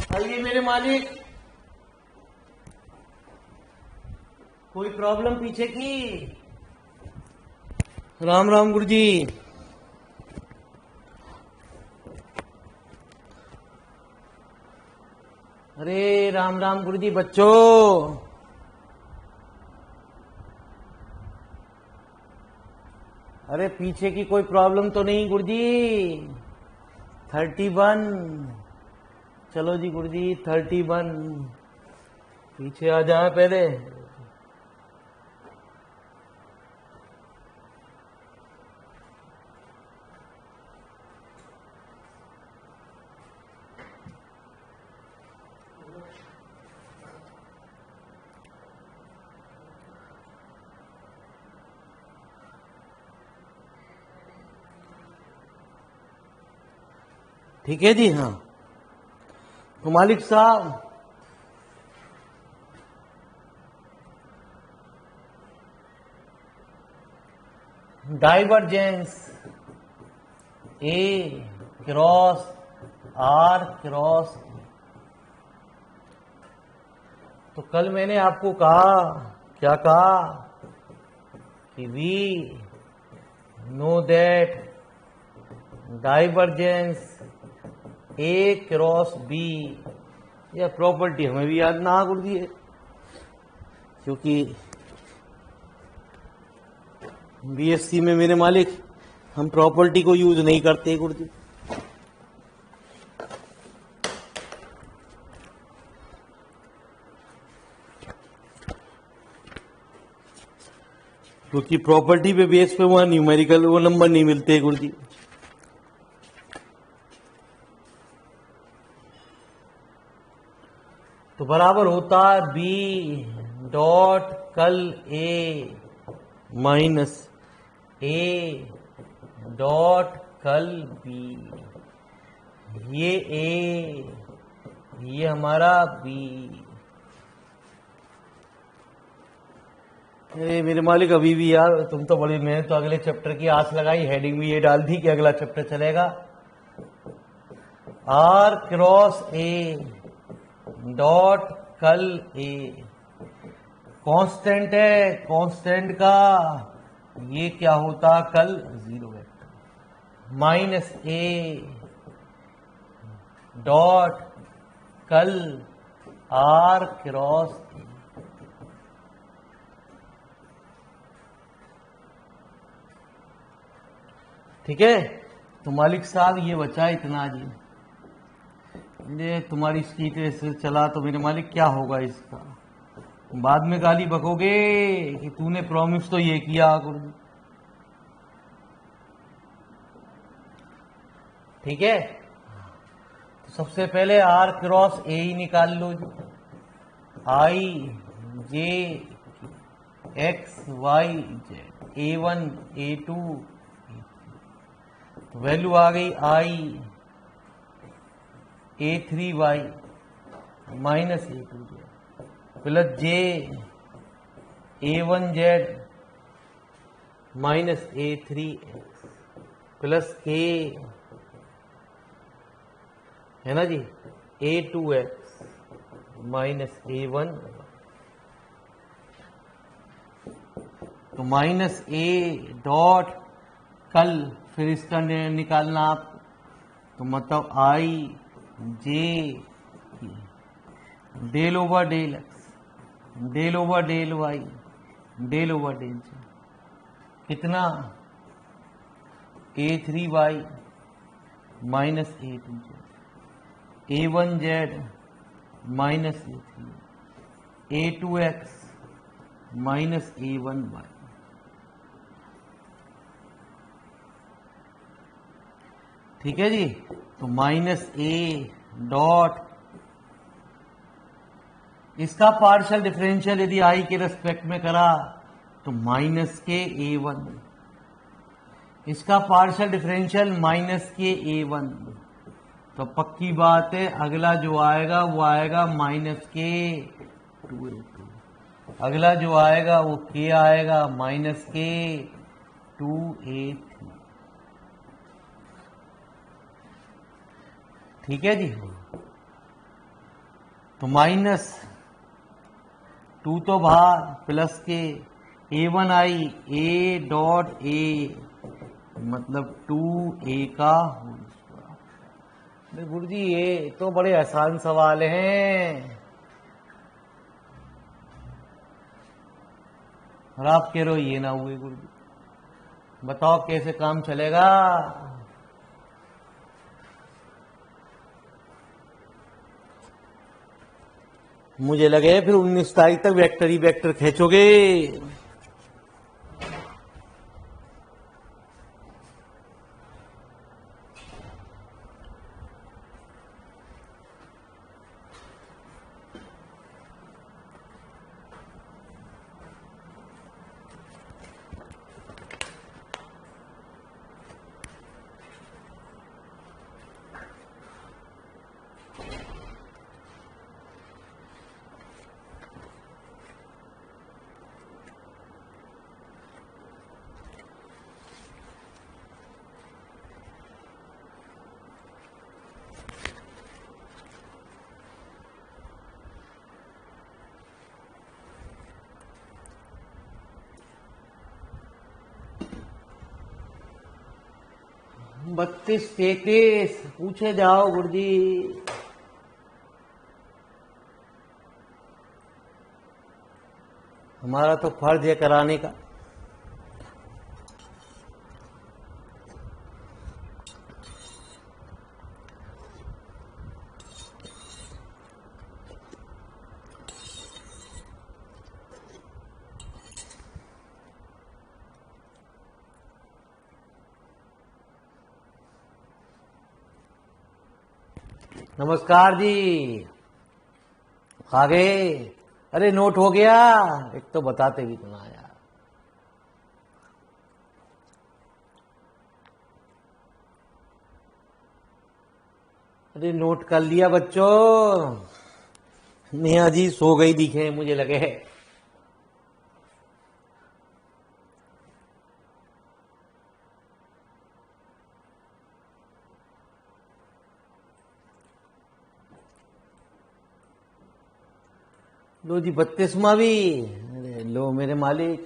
आइए मेरे मालिक, कोई प्रॉब्लम पीछे की? राम राम गुरु जी। अरे राम राम गुरु जी। बच्चों, अरे पीछे की कोई प्रॉब्लम तो नहीं गुरु जी? 31। चलो जी गुरु जी, 31 पीछे आ जाए पहले। ठीक है जी। हाँ तो मालिक साहब, divergence A cross R cross, तो कल मैंने आपको कहा, क्या कहा कि we know that divergence A cross B, यह प्रॉपर्टी हमें भी याद ना गुरु जी है, क्योंकि बीएससी में मेरे मालिक हम प्रॉपर्टी को यूज नहीं करते गुरु जी। क्योंकि प्रॉपर्टी पे बेस पे वहां न्यूमेरिकल वो नंबर नहीं मिलते गुरु जी। तो बराबर होता है बी डॉट कल ए माइनस ए डॉट कल बी। ये ए, ये हमारा बी। मेरे मालिक अभी भी यार तुम तो बड़ी, मैंने तो अगले चैप्टर की आस लगाई, हेडिंग भी ये डाल दी कि अगला चैप्टर चलेगा। आर क्रॉस ए डॉट कल ए कांस्टेंट है, कांस्टेंट का ये क्या होता कल जीरो वेक्टर माइनस ए डॉट कल आर क्रॉस ए। ठीक है। तो मालिक साहब ये बचा इतना जी। ये तुम्हारी सीट से चला तो मेरे मालिक क्या होगा इसका? बाद में गाली बकोगे कि तूने प्रॉमिस तो ये किया गुरु जी। ठीक है। तो सबसे पहले आर क्रॉस ए ही निकाल लो जी। I J X Y Z, A1 A2 तो वैल्यू आ गई I A3Y minus A2Z plus J A1Z minus A3X plus K है ना जी A2X माइनस A1। तो माइनस ए डॉट कल, फिर इसका निकालना आप, तो मतलब I J del over del X del over del Y del over del Z, कितना A3Y minus A2Z A1Z minus A3 A2X minus A1Y। ठीक है जी। तो माइनस ए डॉट, इसका पार्शियल डिफरेंशियल यदि आई के रेस्पेक्ट में करा तो माइनस के A1, इसका पार्शियल डिफरेंशियल माइनस के A1, तो पक्की बात है अगला जो आएगा वो आएगा माइनस के 2A2, अगला जो आएगा वो के आएगा माइनस के 2A3। ठीक है जी। तो माइनस 2 तो बाहर प्लस के A1 I A dot A मतलब 2A का होल स्क्वायर। गुरु जी ये तो बड़े आसान सवाल हैं और आप कह रहे हो ये ना हुए। गुरु जी बताओ कैसे काम चलेगा। मुझे लगे फिर 19 तारीख तक वेक्टर ही वेक्टर खींचोगे। बत्तीस 33 पूछे जाओ गुरुजी। हमारा तो फर्ज है कराने का। नमस्कार जी। आगे अरे नोट हो गया। एक तो बताते भी तो ना यार। अरे नोट कर लिया बच्चों। नेहा जी सो गई दिखे मुझे लगे। लो जी 32वां भी। अरे लो मेरे मालिक।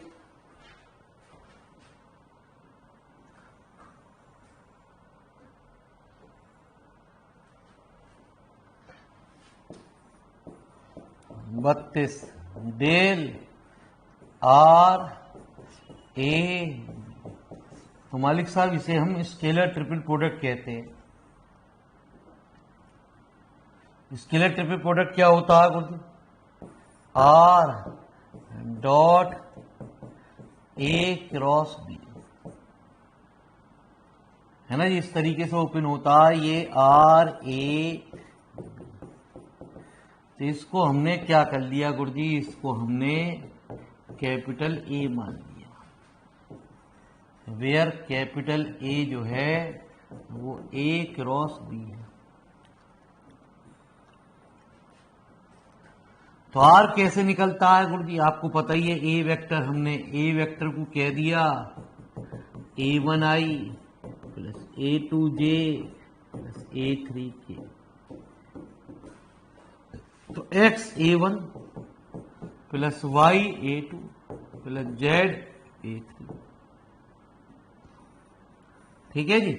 बत्तीस डेल आर ए। तो मालिक साहब इसे हम स्केलर ट्रिपल प्रोडक्ट कहते हैं। स्केलर ट्रिपल प्रोडक्ट क्या होता है गुरु? R dot A cross B है ना जी। इस तरीके से ओपन होता है ये आर ए। तो इसको हमने क्या कर लिया गुरुजी? इसको हमने कैपिटल ए मान लिया। वेयर कैपिटल ए जो है वो ए क्रॉस बी है। तो आर कैसे निकलता है गुरुजी? आपको पता ही है। ए वेक्टर हमने ए वेक्टर को कह दिया A1 आई प्लस A2 जे प्लस A3 के। तो x A1 plus y A2 plus z A3। ठीक है जी।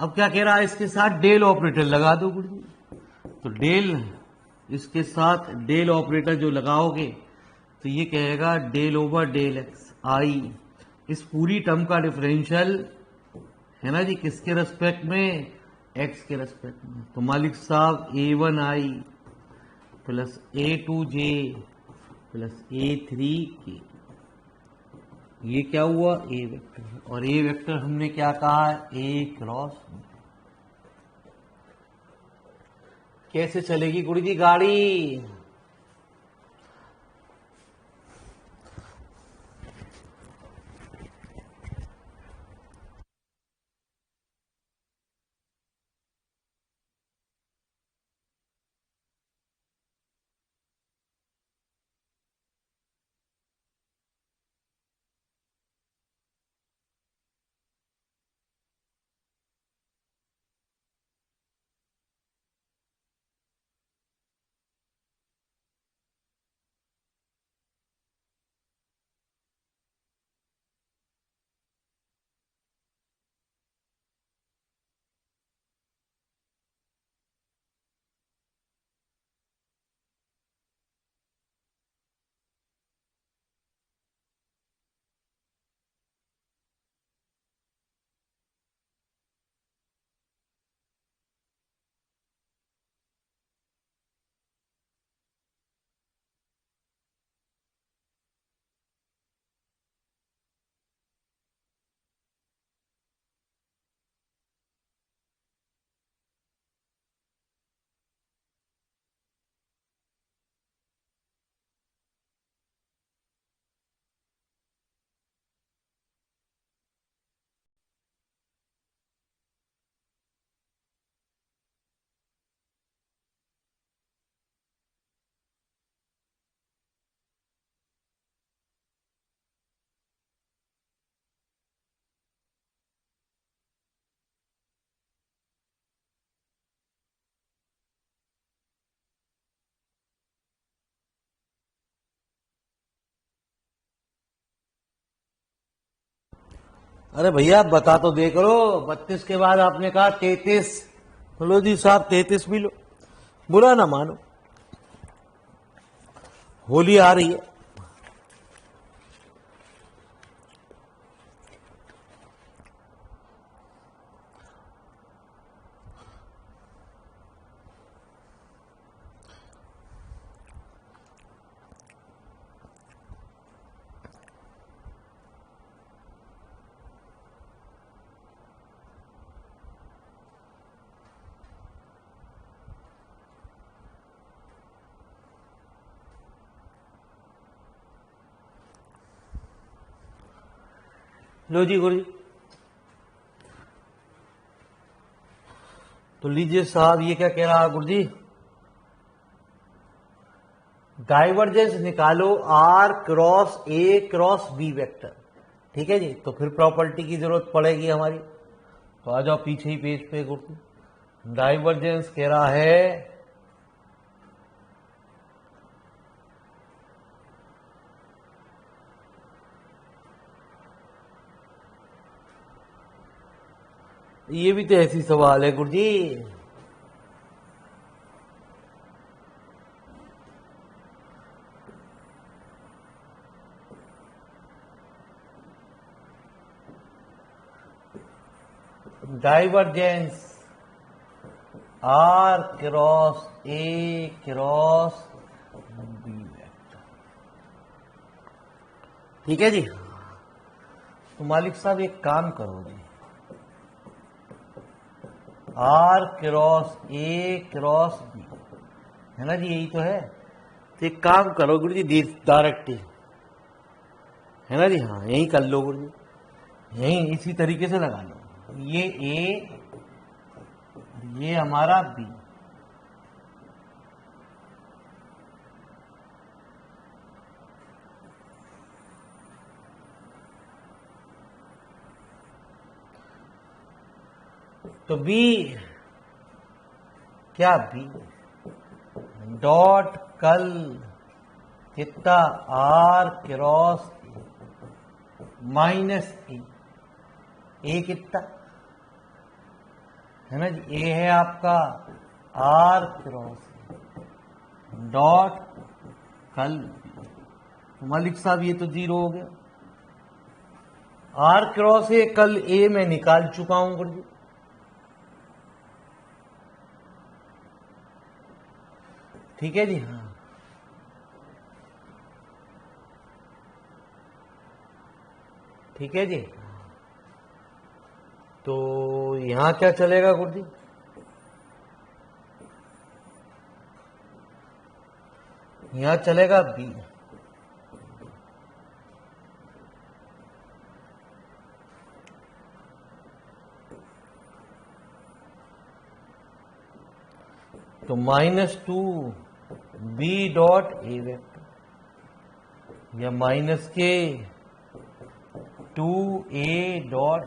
अब क्या कह रहा है? इसके साथ डेल ऑपरेटर लगा दो गुरुजी। तो डेल इसके साथ डेल ऑपरेटर जो लगाओगे तो ये कहेगा डेल ओवर डेल एक्स आई। इस पूरी टर्म का डिफरेंशियल है ना जी किसके रेस्पेक्ट में? एक्स के रेस्पेक्ट में। तो मालिक साहब A1 आई प्लस A2 जे प्लस A3 के। ये क्या हुआ? ए वेक्टर। और ए वेक्टर हमने क्या कहा है? ए क्रॉस। कैसे चलेगी गुरु जी गाड़ी? अरे भैया बता तो दे करो, 32 के बाद आपने कहा 33, तो लो जी साहब 33 भी लो, बुरा ना मानो, होली आ रही है। लो जी गुरु जी, तो लीजिए साहब, ये क्या कह रहा है गुरु जी, डाइवर्जेंस निकालो R cross A cross B vector. ठीक है जी, तो फिर प्रॉपर्टी की जरूरत पड़ेगी हमारी, तो आ जाओ पीछे ही पेज पे गुरु जी। डाइवर्जेंस कह रहा है ये भी तो ऐसी सवाल है गुरु जी। Divergence R cross A cross B vector. ठीक है जी, तो मालिक साहब एक काम करो जी, R cross A cross B है ना जी, यही तो है। तो एक काम करो गुरु जी, डायरेक्ट है ना जी, हाँ यही कर लो गुरु जी, यही इसी तरीके से लगा लो, ये ए ये हमारा बी, तो बी क्या, बी डॉट कल कितना आर क्रॉस माइनस ए कितना है ना जी, ए है आपका आर क्रॉस डॉट कल, मलिक साहब ये तो 0 हो गया। आर क्रॉस ए कल ए में निकाल चुका हूं गुरु जी, ठीक है जी, हाँ ठीक है जी। तो यहां क्या चलेगा गुरु जी, यहां चलेगा बी, तो -2 बी डॉट ए वेक्टर या -2 ए डॉट,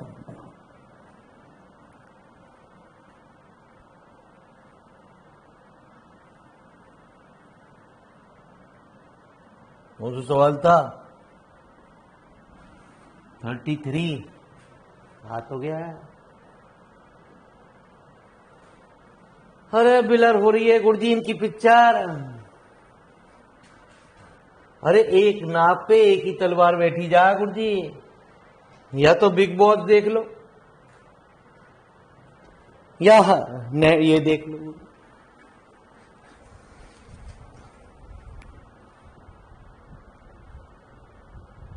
कौन सा सवाल था, 33 बात हो गया है। अरे बिलर हो रही है गुरुजी इनकी पिक्चर, अरे एक नाप पे एक ही तलवार बैठी जा गुरुजी, या तो बिग बॉस देख लो या ये देख लो।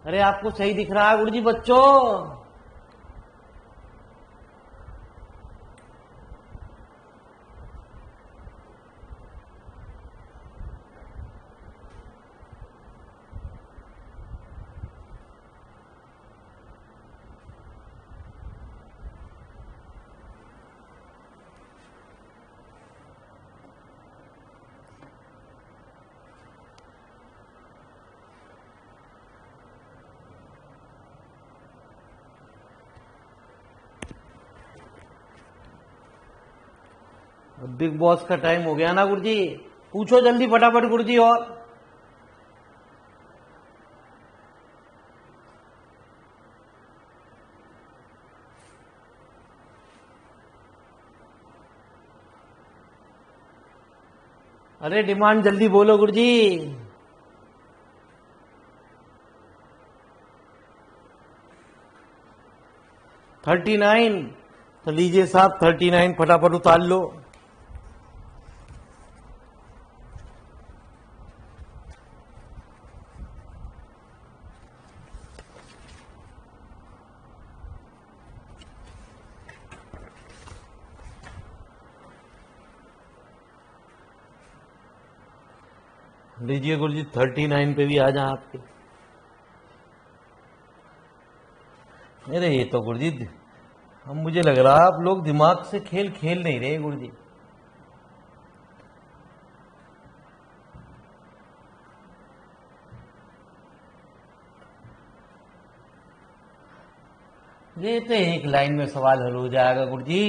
अरे आपको सही दिख रहा है गुरुजी बच्चों, बिग बॉस का टाइम हो गया ना गुरुजी, पूछो जल्दी फटाफट गुरुजी। और अरे डिमांड जल्दी बोलो गुरुजी। 39। तो लीजिए साहब 39 फटाफट उतार लो। लीजिए गुरुजी 39 पे भी आ जाए आपके। अरे ये तो गुरुजी अब मुझे लग रहा है आप लोग दिमाग से खेल खेल नहीं रहे गुरुजी। ये तो एक लाइन में सवाल हल हो जाएगा गुरुजी।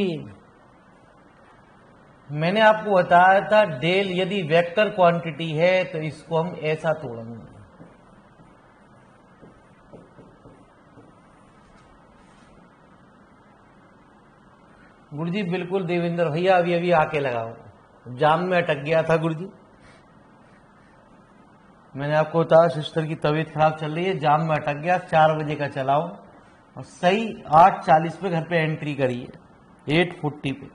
मैंने आपको बताया था डेल यदि वेक्टर क्वांटिटी है तो इसको हम ऐसा तोड़ेंगे। गुरुजी बिल्कुल देवेंद्र भैया अभी अभी आके लगाओ। जाम में अटक गया था गुरुजी। मैंने आपको बताया सिस्टर की तबीयत खराब चल रही है, जाम में अटक गया। 4 बजे का चलाओ और सही 8:40 पे घर पे एंट्री करिए, 8:40 पे।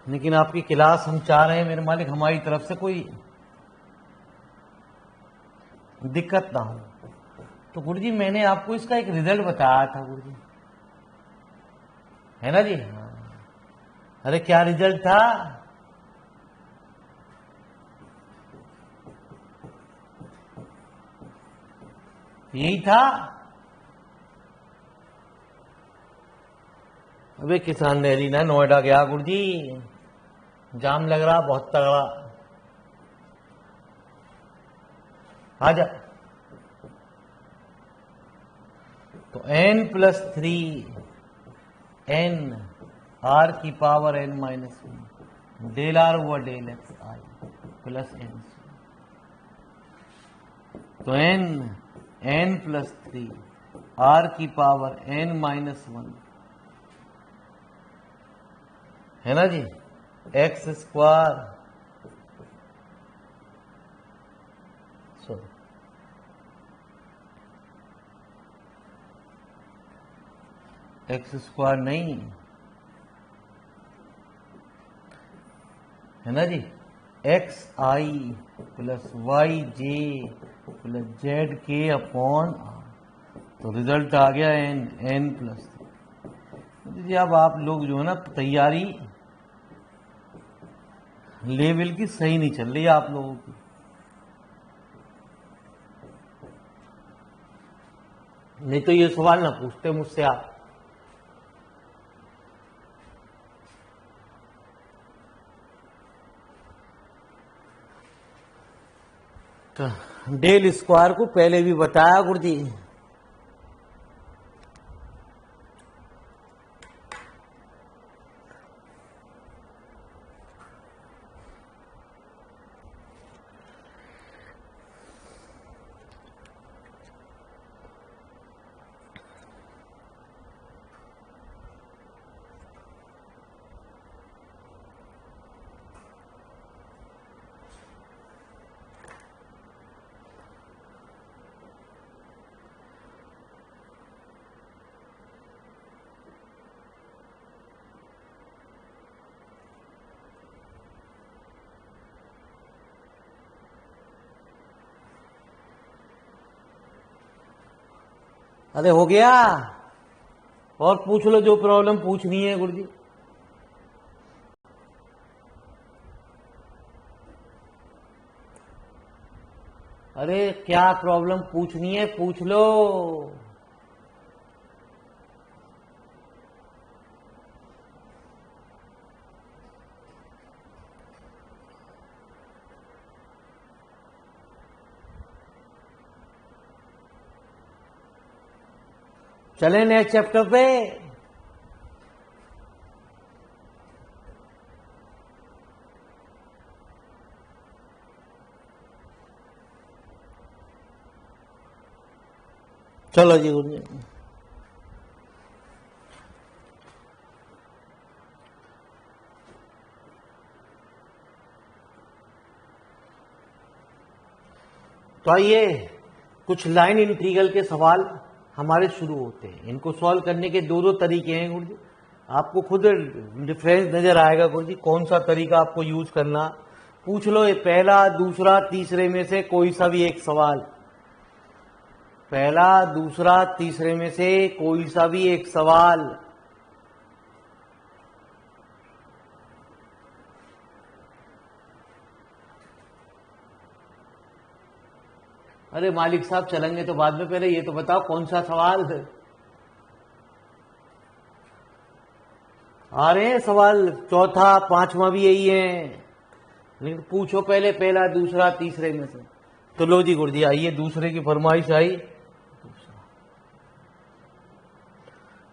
लेकिन आपकी क्लास हम चाह रहे हैं मेरे मालिक हमारी तरफ से कोई दिक्कत ना हो। तो गुरुजी मैंने आपको इसका एक रिजल्ट बताया था गुरुजी, है ना जी? हाँ। अरे क्या रिजल्ट था? यही था। अबे किसान रैली ना नोएडा गया गुरुजी, जाम लग रहा बहुत तगड़ा। आजा। तो n+3 n r की power n-1 del R over del X I plus n। तो n+3 r की पावर n-1 है ना जी, x² सॉरी x² नहीं है ना जी, xi plus yj plus zk upon r। तो रिजल्ट आ गया n+3। जी अब आप लोग जो है ना तैयारी लेवल की सही नहीं चल रही आप लोगों की। नहीं तो ये सवाल ना पूछते मुझसे आप। तो डेल स्क्वायर को पहले भी बताया गुरुजी। अरे हो गया, और पूछ लो जो प्रॉब्लम पूछनी है गुरुजी। अरे क्या प्रॉब्लम पूछनी है पूछ लो। चले नेक्स्ट चैप्टर पे। चलो जी गुरुजी। तो आइए कुछ लाइन इंटीग्रल के सवाल हमारे शुरू होते हैं। इनको सॉल्व करने के दो तरीके हैं गुरु जी, आपको खुद डिफरेंस नजर आएगा गुरु जी कौन सा तरीका आपको यूज करना। पूछ लो ये पहला दूसरा तीसरे में से कोई सा भी एक सवाल, पहला दूसरा तीसरे में से कोई सा भी एक सवाल। अरे मालिक साहब चलेंगे तो बाद में, पहले ये तो बताओ कौन सा सवाल है। आ रहे हैं सवाल, चौथा पांचवा भी यही है, लेकिन पूछो पहले पहला दूसरा तीसरे में से। तो लो जी गुरुजी आइए, दूसरे की फरमाइश आई।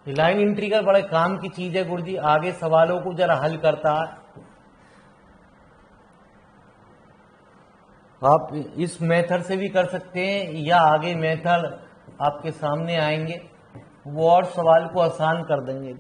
लाइन इंटीग्रल बड़े काम की चीज है गुरुजी, आगे सवालों को जरा हल करता है। आप इस मेथड से भी कर सकते हैं या आगे मेथड आपके सामने आएंगे वो और सवाल को आसान कर देंगे।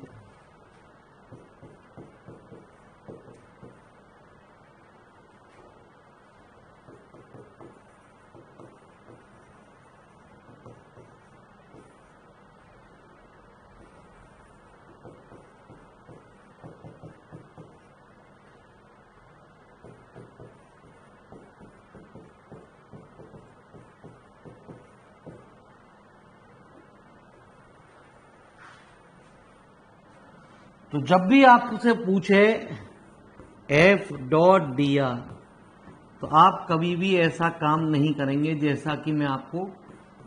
तो जब भी आपसे पूछे एफ डॉट डी आर, तो आप कभी भी ऐसा काम नहीं करेंगे जैसा कि मैं आपको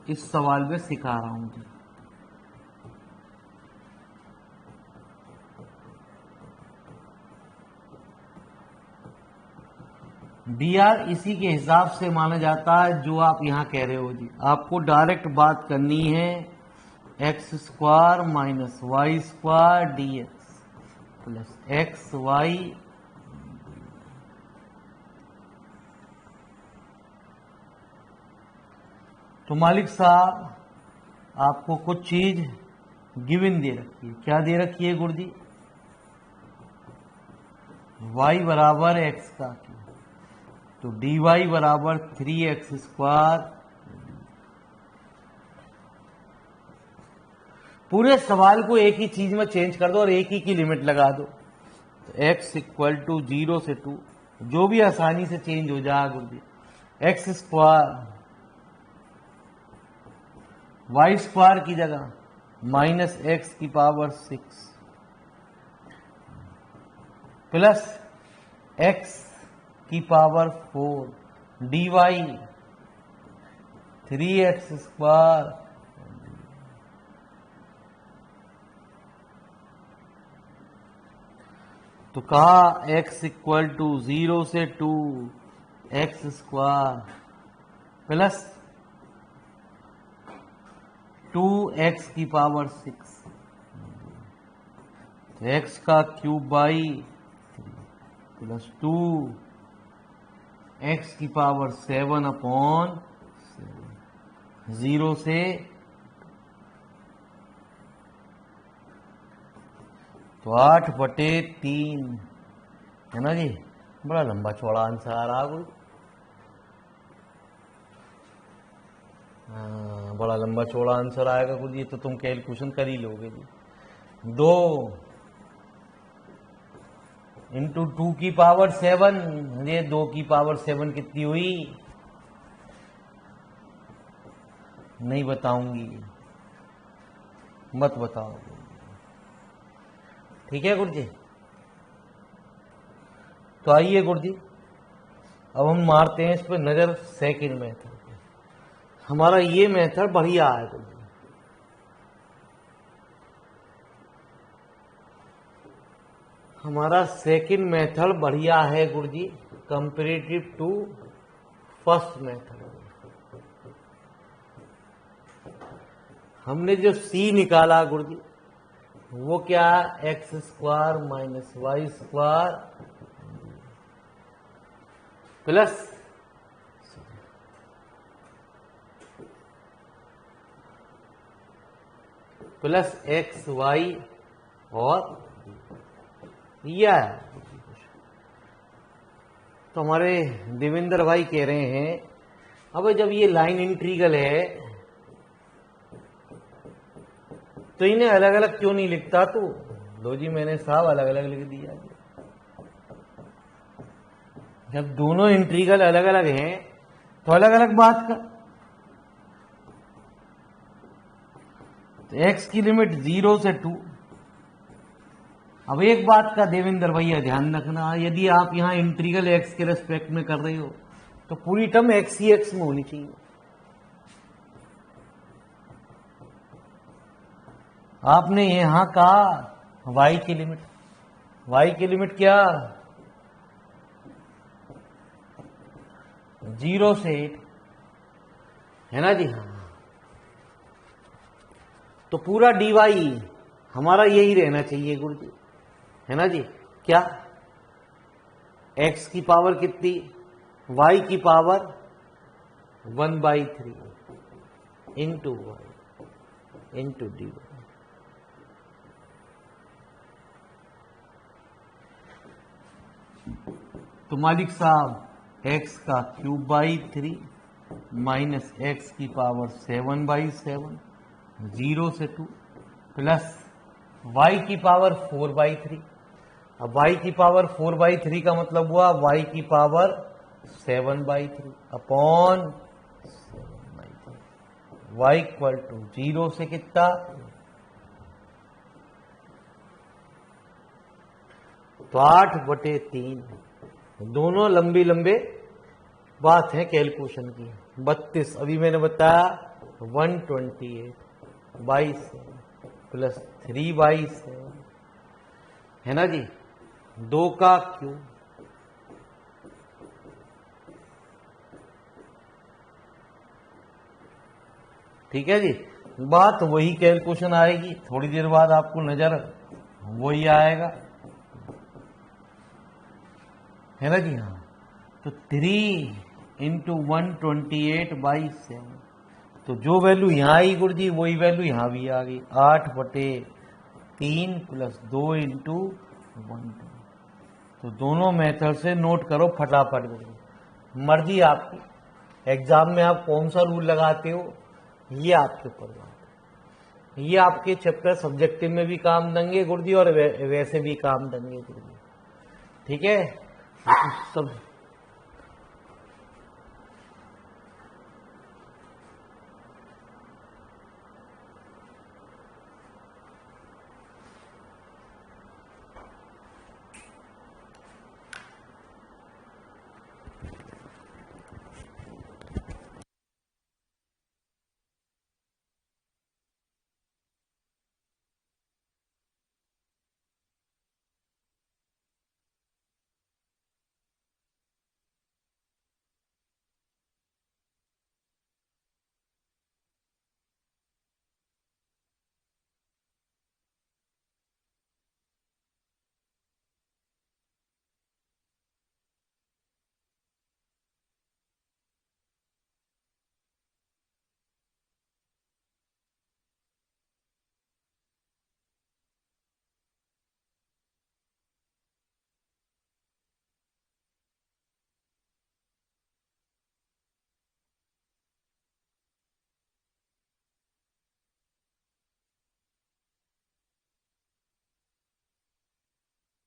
इस सवाल में सिखा रहा हूं। डी आर इसी के हिसाब से माना जाता है जो आप यहां कह रहे हो जी। आपको डायरेक्ट बात करनी है X square minus Y square D X plus X Y. तो मालिक साहब आपको कुछ चीज गिवन दे रखी है। क्या दे रखी है गुरुजी? y बराबर एक्स का क्यूब, तो dy बराबर 3x स्क्वायर। पूरे सवाल को एक ही चीज में चेंज कर दो और एक ही की लिमिट लगा दो, तो x इक्वल टू 0 से 2, जो भी आसानी से चेंज हो जाएगा गुरुजी। एक्स स्क्वायर वाई स्क्वायर की जगह माइनस एक्स की पावर 6 प्लस एक्स की पावर 4 dy 3x स्क्वायर। तो कहा x इक्वल टू 0 से 2 एक्स स्क्वायर प्लस 2x की पावर 6, तो x का क्यूब बाई प्लस 2 x की पावर 7 अपॉन 0 से। तो 8/3 है ना जी। बड़ा लंबा चौड़ा आंसर आ रहा है, बड़ा लंबा चौड़ा आंसर आएगा कुछ। ये तो तुम कैलकुलेशन कर ही लोगे जी। 2 इंटू 2 की पावर 7, ये 2 की पावर 7 कितनी हुई? नहीं बताऊंगी, मत बताओ, ठीक है गुरुजी। तो आइए गुरुजी अब हम मारते हैं इस पर नजर सेकंड मेथड। हमारा ये मेथड बढ़िया है गुरुजी। हमारा सेकंड मेथड बढ़िया है गुरुजी, कंपेरेटिव टू फर्स्ट मेथड। हमने जो सी निकाला गुरुजी वो क्या? X square minus Y square plus X Y और यह। तो हमारे देवेंद्र भाई कह रहे हैं अब जब ये लाइन इंटीग्रल है तो इन्हें अलग अलग क्यों नहीं लिखता? तो लो जी, मैंने साहब अलग अलग लिख दिया। जब दोनों इंटीग्रल अलग अलग हैं तो अलग अलग बात का। तो x की लिमिट 0 से 2। अब एक बात का देवेंद्र भैया ध्यान रखना, यदि आप यहां इंटीग्रल x के रेस्पेक्ट में कर रहे हो तो पूरी टर्म x ही x में होनी चाहिए। आपने यहां कहा y की लिमिट क्या? 0 से 8 है ना जी? हाँ, तो पूरा dy हमारा यही रहना चाहिए गुरु जी, है ना जी? क्या x की पावर कितनी? y की power 1/3 into y into dy। तो मालिक साहब x का क्यूब बाई 3 माइनस x की पावर 7/7 0 से 2 प्लस y की पावर 4/3। अब y की पावर 4/3 का मतलब हुआ y की power 7/3 upon 7/3। y equal to 0 से कितना? तो 8/3। दोनों लंबे लंबे बात है कैलकुलेशन की। 32 अभी मैंने बताया 128/7 प्लस 3/7 है ना जी? 2 का क्यूब। ठीक है जी, बात वही कैलकुलेशन आएगी। थोड़ी देर बाद आपको नजर वही आएगा, है ना जी? हाँ, तो 3 इंटू 128/7, तो जो वैल्यू यहां आई गुरु जी वही वैल्यू यहां भी आ गई। 8/3 प्लस 2 इंटू 1। तो दोनों मेथड से नोट करो फटाफट गुरु जी, मर्जी आपकी। एग्जाम में आप कौन सा रूल लगाते हो ये आपके ऊपर बात है। ये आपके चैप्टर सब्जेक्टिव में भी काम देंगे गुरु जी और वैसे भी काम देंगे गुरु जी। ठीक है, सब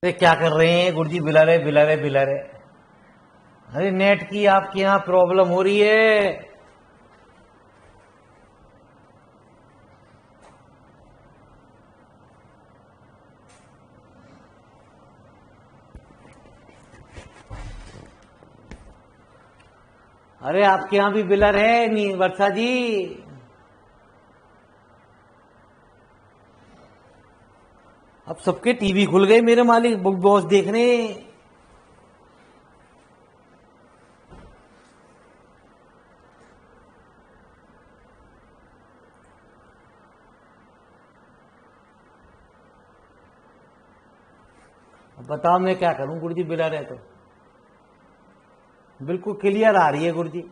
क्या कर रहे हैं गुरुजी? बिलारे बिलारे बिलारे। अरे नेट की आपके यहां प्रॉब्लम हो रही है। अरे आपके यहां भी बिलर है नहीं वर्षा जी? अब सबके टीवी खुल गए मेरे मालिक, बिग बॉस देखने। अब बताओ मैं क्या करूं गुरुजी? बिलर है तो बिल्कुल क्लियर आ रही है गुरुजी।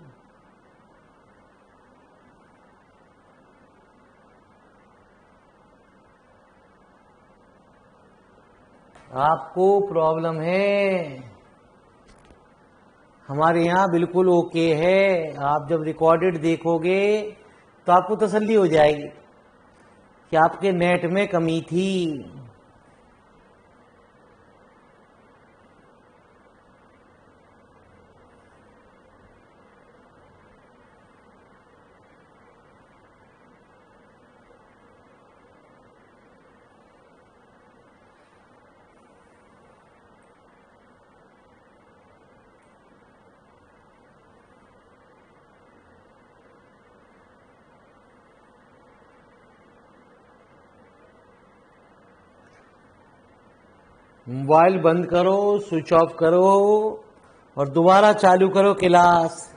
आपको प्रॉब्लम है। हमारे यहाँ बिल्कुल ओके है। आप जब रिकॉर्डेड देखोगे तो आपको तसल्ली हो जाएगी कि आपके नेट में कमी थी। मोबाइल बंद करो, स्विच ऑफ करो और दोबारा चालू करो क्लास।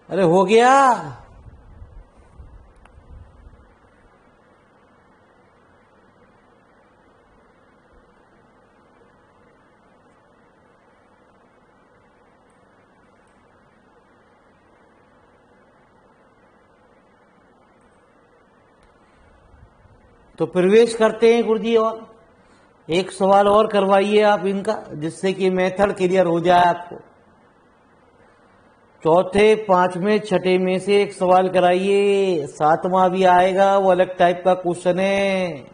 अरे हो गया। तो प्रवेश करते हैं गुरुजी, और एक सवाल और करवाइए आप इनका, जिससे कि मेथड क्लियर हो जाए आपको। चौथे, पांचवें, छठे में से एक सवाल कराइए। सातवां भी आएगा, वो अलग टाइप का क्वेश्चन है।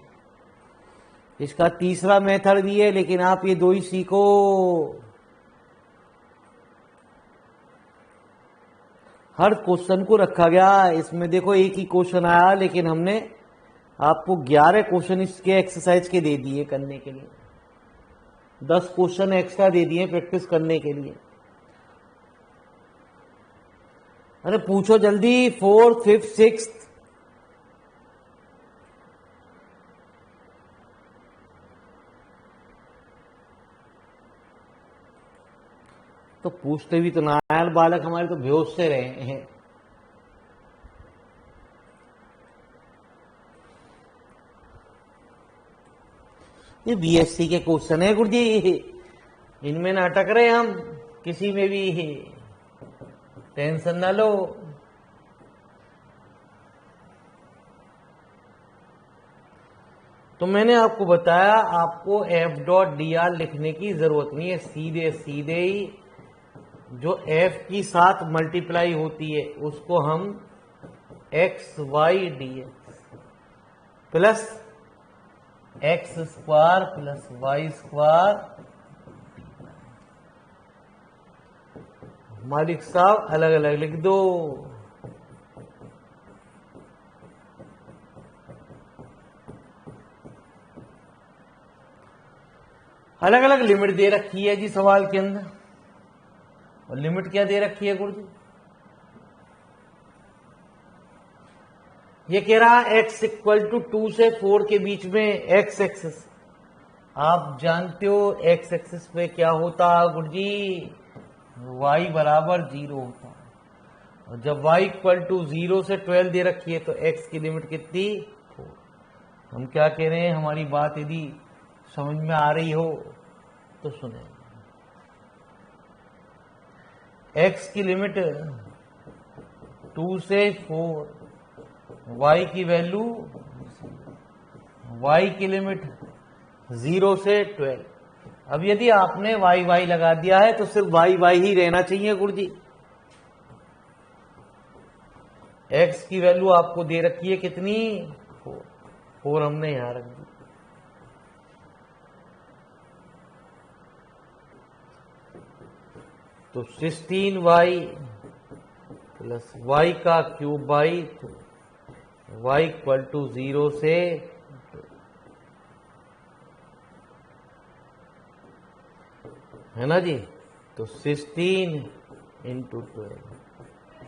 इसका तीसरा मेथड भी है, लेकिन आप ये दो ही सीखो। हर क्वेश्चन को रखा गया इसमें। देखो एक ही क्वेश्चन आया, लेकिन हमने आपको 11 क्वेश्चन इसके एक्सरसाइज के दे दिए करने के लिए। 10 क्वेश्चन एक्स्ट्रा दे दिए प्रैक्टिस करने के लिए। अरे पूछो जल्दी। 4th, 5th, 6th। तो पूछते भी तो ना यार, बालक हमारे तो बेहोश से रहे हैं। ये बीएससी के क्वेश्चन है गुरुजी, इनमें ना अटक रहे हम किसी में भी। टेंशन ना लो। तो मैंने आपको बताया, आपको F.dr लिखने की जरूरत नहीं है। सीधे सीधे ही जो F की साथ मल्टीप्लाई होती है उसको हम XY/dx plus x² plus y²। मालिक साहब अलग अलग लिख दो। अलग अलग लिमिट दे रखी है जी सवाल के अंदर, और लिमिट क्या दे रखी है गुरुजी, ये कह रहा x इक्वल टू 2 से 4 के बीच में x एक्सिस। आप जानते हो x एक्सिस पे क्या होता है गुरुजी, y बराबर 0 होता है, और जब y इक्वल टू 0 से 12 दे रखी है तो x की लिमिट कितनी 4। हम क्या कह रहे हैं, हमारी बात यदि समझ में आ रही हो तो सुने, x की लिमिट 2 से 4, y की वैल्यू, y की लिमिट 0 से 12। अब यदि आपने y लगा दिया है तो सिर्फ y ही रहना चाहिए गुरुजी। x की वैल्यू आपको दे रखी है कितनी 4 हमने यहां रख दी। तो 16y प्लस y का cube by 2, y equal to 0 से, है ना जी। तो 16 इंटू 12,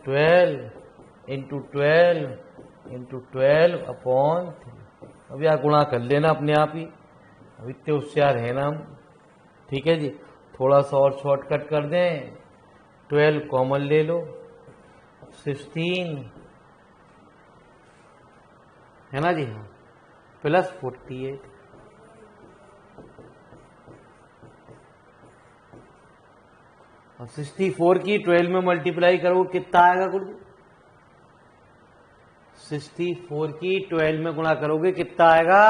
12 इंटू 12 इंटू 12 अपॉन 3। अब यह गुणा कर लेना अपने आप ही, अब इतने होशियार है ना हम, ठीक है जी। थोड़ा सा और शॉर्टकट कर दें, 12 कॉमन ले लो, 16 है ना जी, हाँ, प्लस 48, और 64 की 12 में मल्टीप्लाई करो कितना आएगा गुरु, 64 की 12 में गुणा करोगे कितना आएगा,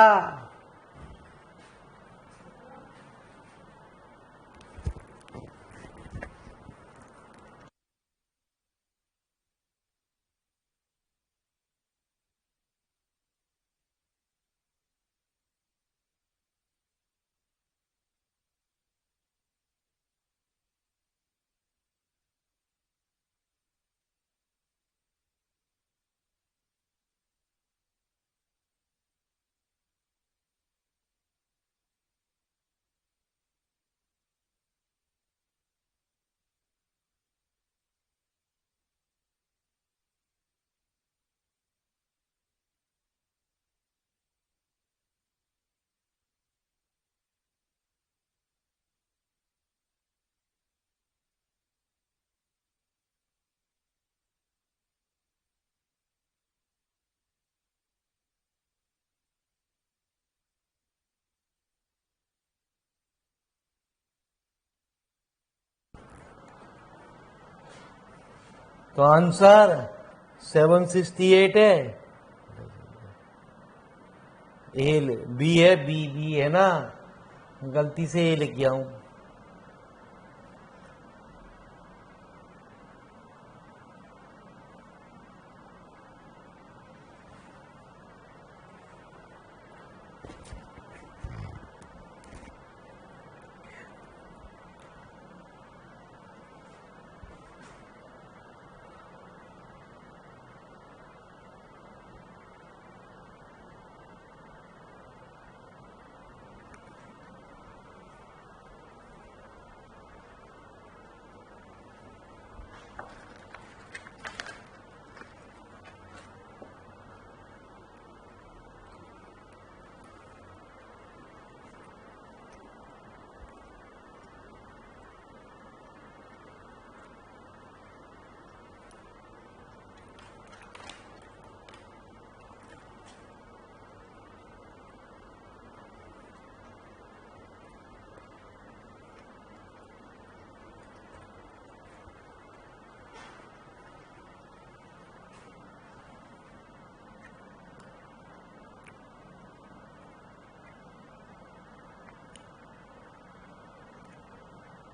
तो आंसर 768 है, ए बी है, बी है ना, गलती से ए लिख गया हूं।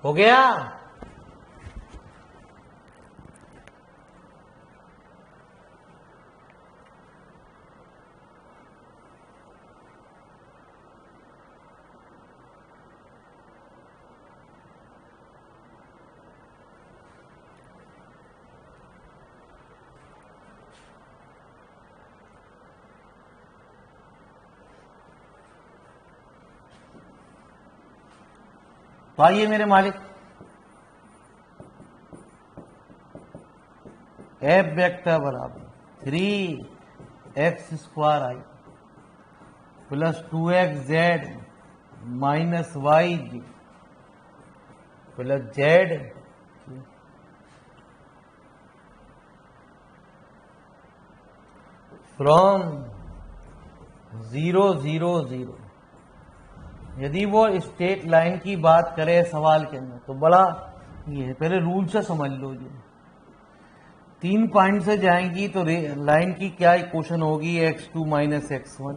हो गया, तो आइए मेरे मालिक, एफ वेक्टर बराबर 3x² I plus 2xz minus Y plus Z from 0 0 0। यदि वो स्ट्रेट लाइन की बात करे सवाल के अंदर तो बड़ा ये है, पहले रूल से समझ लो जी। 3 पॉइंट से जाएंगी तो लाइन की क्या इक्वेशन होगी, x2 minus x1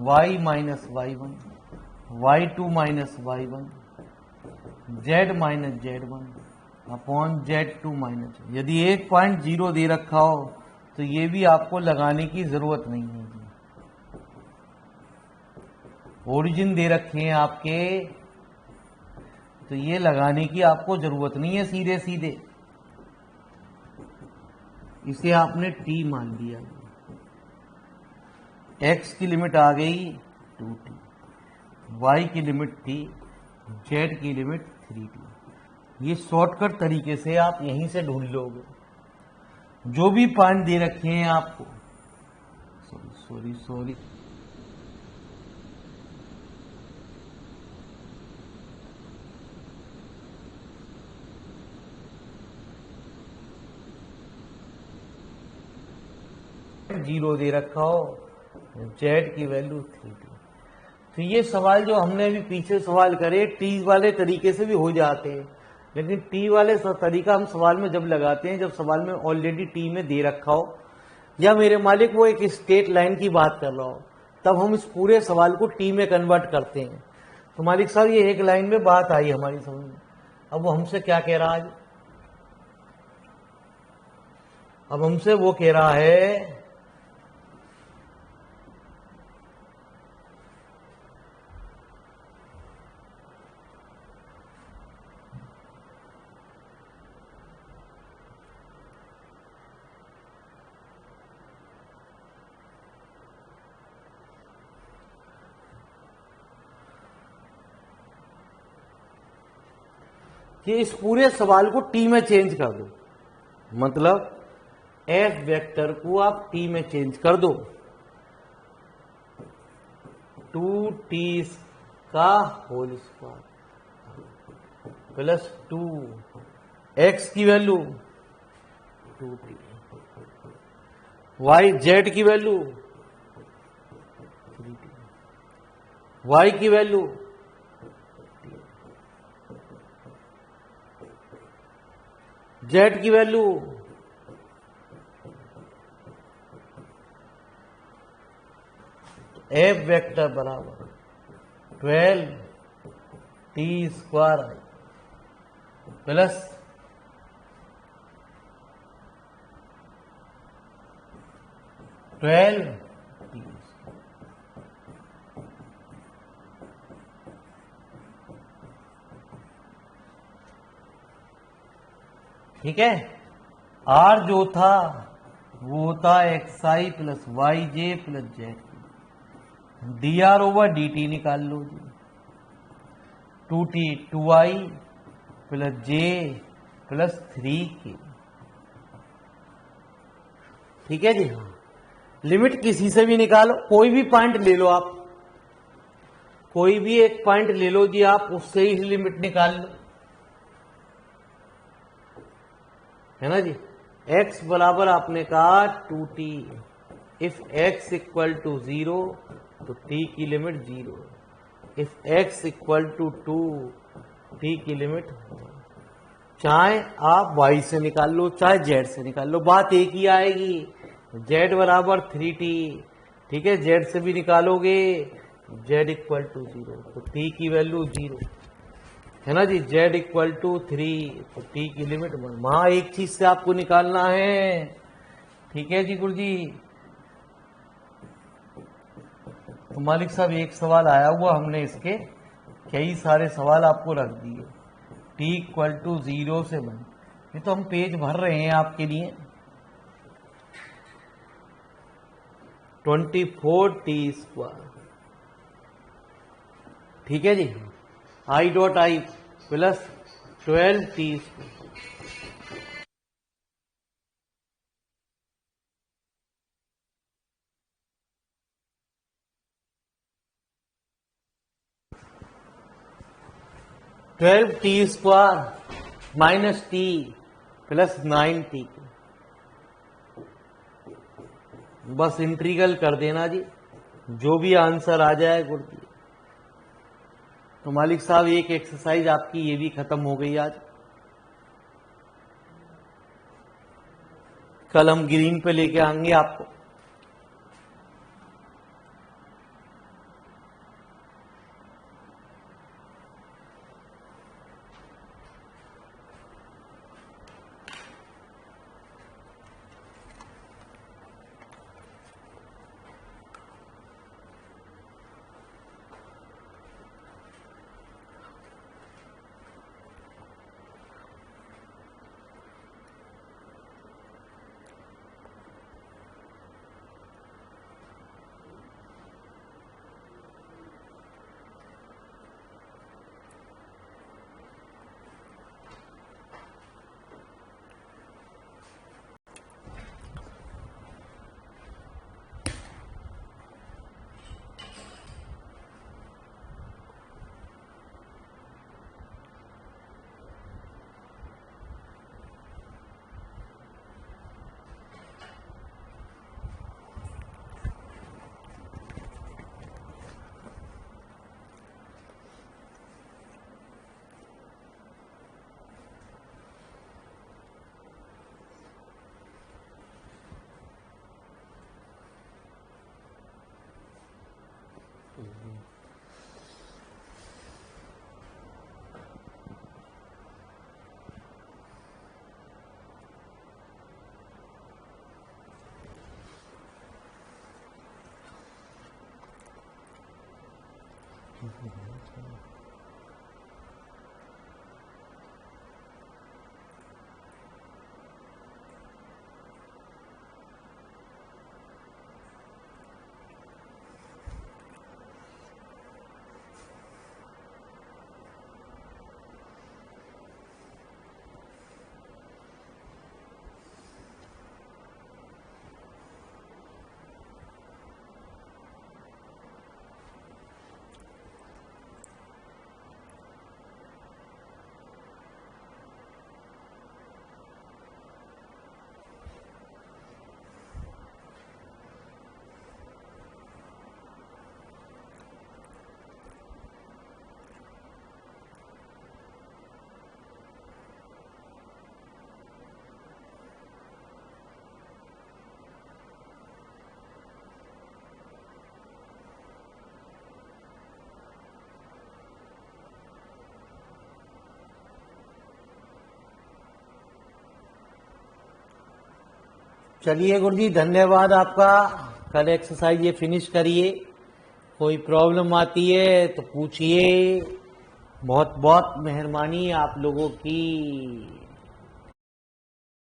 y minus y1 y2 minus y1 z minus z1 upon z2 minus. यदि एक पॉइंट 0 दे रखा हो तो ये भी आपको लगाने की जरूरत नहीं है। ओरिजिन दे रखे हैं आपके तो ये लगाने की आपको जरूरत नहीं है, सीधे सीधे इसे आपने t मान लिया। x की लिमिट आ गई 2t, y की लिमिट थी, z की लिमिट 3t। ये शॉर्टकट तरीके से आप यहीं से ढूंढ लोगे। जो भी पॉइंट दे रखे हैं आपको, सॉरी जीरो दे रखा हो, जेड की वैल्यू 3t। तो ये सवाल जो हमने अभी पीछे सवाल करे टी वाले तरीके से भी हो जाते हैं, लेकिन टी वाले तरीका हम सवाल में जब लगाते हैं जब सवाल में ऑलरेडी टी में दे रखा हो या मेरे मालिक वो एक स्ट्रेट लाइन की बात कर रहा हो, तब हम इस पूरे सवाल को टी में कन्वर्ट करते हैं। तो मालिक साहब ये एक लाइन में बात आई हमारी समझ में। अब वो हमसे क्या कह रहा है, अब हमसे वो कह रहा है कि इस पूरे सवाल को टी में चेंज कर दो, मतलब एफ वेक्टर को आप टी में चेंज कर दो। 2t का होल स्क्वायर प्लस 2 x की वैल्यू 2t, y z की वैल्यू 3t, y की वैल्यू z की वैल्यू एफ वेक्टर बराबर 12t² प्लस 12t। ठीक है, आर जो था वो था xi plus yj plus z, dr/dt निकाल लो जी। 2t 2i plus j plus 3k। ठीक है जी। हाँ, लिमिट किसी से भी निकालो, कोई भी पॉइंट ले लो आप, कोई भी एक पॉइंट ले लो जी आप, उससे ही लिमिट निकाल लो, है ना जी। x बराबर आपने कहा 2t, if x equal to 0 तो t की limit 0, if x equal to 2 t की लिमिट 1। चाहे आप y से निकाल लो चाहे z से निकाल लो, बात एक ही आएगी। z बराबर 3t, ठीक है, z से भी निकालोगे z इक्वल टू 0 तो t की वैल्यू 0, है ना जी। z इक्वल टू 3 तो t की लिमिट 1। वहां एक चीज से आपको निकालना है, ठीक है जी गुरु जी। तो मालिक साहब एक सवाल आया हुआ, हमने इसके कई सारे सवाल आपको रख दिए। t इक्वल टू 0 से 1, ये तो हम पेज भर रहे हैं आपके लिए। 24t², ठीक है जी। i.i plus 12t square. (12t² minus t plus 9t। बस इंटीग्रल कर देना जी, जो भी आंसर आ जाए गुरुजी। तो मालिक साहब एक एक्सरसाइज आपकी ये भी खत्म हो गई आज। कल हम ग्रीन पे लेके आएंगे आपको। चलिए गुरुजी, धन्यवाद आपका। कल एक्सरसाइज ये फिनिश करिए। कोई प्रॉब्लम आती है तो पूछिए। बहुत बहुत मेहरबानी आप लोगों की।